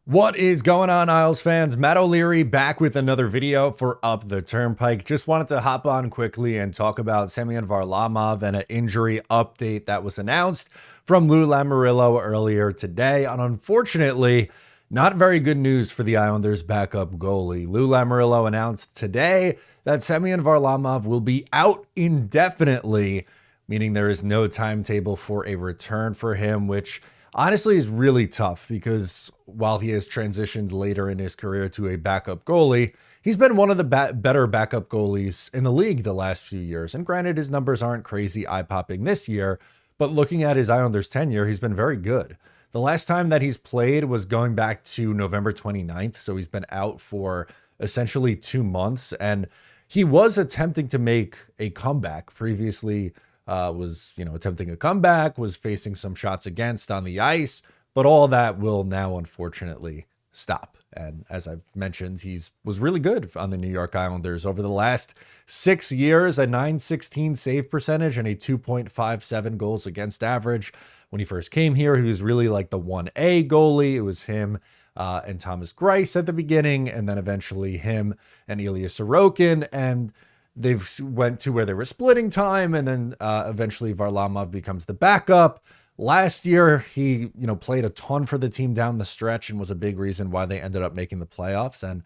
What is going on, Isles fans? Matt O'Leary back with another video for Up the Turnpike. Just wanted to hop on quickly and talk about Semyon Varlamov and an injury update that was announced from Lou Lamoriello earlier today. And unfortunately, not very good news for the Islanders' backup goalie. Lou Lamoriello announced today that Semyon Varlamov will be out indefinitely, meaning there is no timetable for a return for him, which honestly is really tough because while he has transitioned later in his career to a backup goalie, he's been one of the better backup goalies in the league the last few years. And granted, his numbers aren't crazy eye-popping this year, but looking at his Islanders tenure, he's been very good. The last time that he's played was going back to November 29th, so he's been out for essentially 2 months, and he was attempting to make a comeback previously. Was attempting a comeback, was facing some shots against on the ice, but all that will now unfortunately stop. And as I've mentioned, was really good on the New York Islanders over the last 6 years, a .916 save percentage and a 2.57 goals against average. When he first came here, he was really like the 1A goalie. It was him and Thomas Greiss at the beginning, and then eventually him and Ilya Sorokin, and they've went to where they were splitting time, and then eventually Varlamov becomes the backup. Last year, he played a ton for the team down the stretch and was a big reason why they ended up making the playoffs. And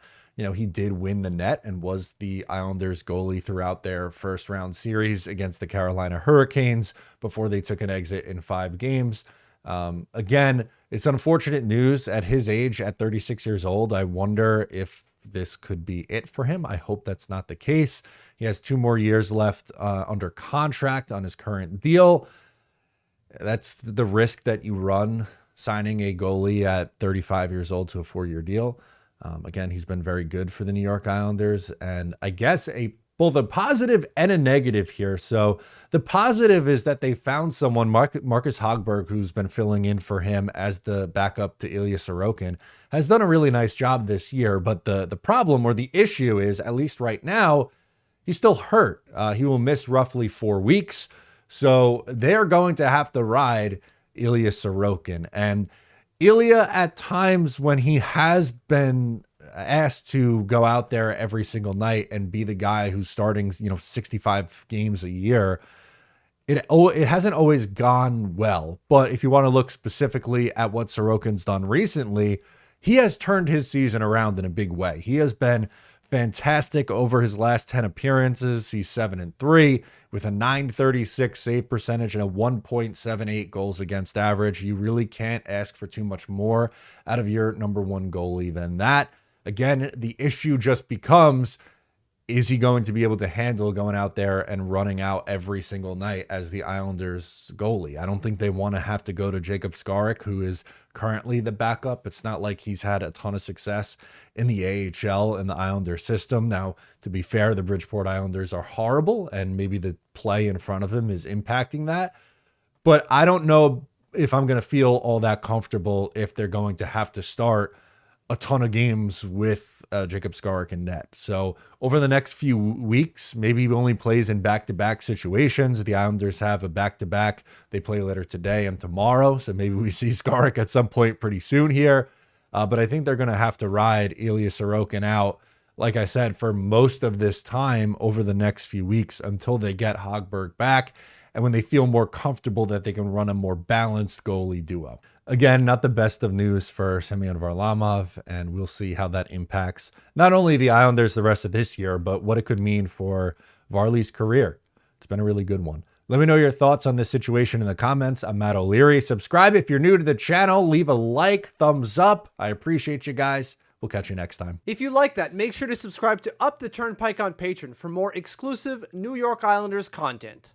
he did win the net and was the Islanders goalie throughout their first round series against the Carolina Hurricanes before they took an exit in 5 games. Again, it's unfortunate news at his age, at 36 years old. I wonder if this could be it for him. I hope that's not the case. He has 2 more years left under contract on his current deal. That's the risk that you run signing a goalie at 35 years old to a 4-year deal. Again, he's been very good for the New York Islanders, and I guess both a positive and a negative here. So the positive is that they found someone, Marcus Hogberg, who's been filling in for him as the backup to Ilya Sorokin, has done a really nice job this year. But the problem or the issue is, at least right now, he's still hurt. He will miss roughly 4 weeks. So they're going to have to ride Ilya Sorokin. And Ilya, at times when he has been asked to go out there every single night and be the guy who's starting 65 games a year, it hasn't always gone well. But if you want to look specifically at what Sorokin's done recently, he has turned his season around in a big way. He has been fantastic over his last 10 appearances. He's 7-3 with a .936 save percentage and a 1.78 goals against average. You really can't ask for too much more out of your number 1 goalie than that. Again, the issue just becomes, is he going to be able to handle going out there and running out every single night as the Islanders goalie? I don't think they want to have to go to Jacob Skarek, who is currently the backup. It's not like he's had a ton of success in the AHL in the Islander system. Now, to be fair, the Bridgeport Islanders are horrible, and maybe the play in front of him is impacting that. But I don't know if I'm going to feel all that comfortable if they're going to have to start a ton of games with Jacob Skarek in net. So over the next few weeks, maybe he only plays in back-to-back situations. The Islanders have a back-to-back. They play later today and tomorrow. So maybe we see Skarek at some point pretty soon here. But I think they're going to have to ride Ilya Sorokin out, like I said, for most of this time over the next few weeks until they get Hogberg back and when they feel more comfortable that they can run a more balanced goalie duo. Again, not the best of news for Semyon Varlamov, and we'll see how that impacts not only the Islanders the rest of this year, but what it could mean for Varley's career. It's been a really good one. Let me know your thoughts on this situation in the comments. I'm Matt O'Leary. Subscribe if you're new to the channel. Leave a like, thumbs up. I appreciate you guys. We'll catch you next time. If you like that, make sure to subscribe to Up the Turnpike on Patreon for more exclusive New York Islanders content.